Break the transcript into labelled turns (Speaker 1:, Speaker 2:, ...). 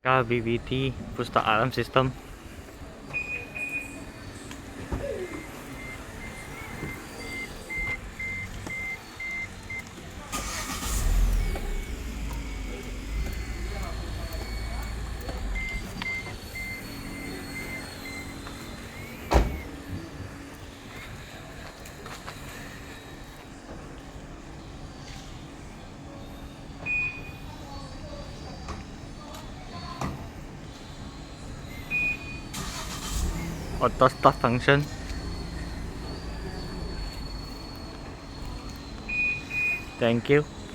Speaker 1: KBBT Pustaka Alam System. Auto stop function. Thank you.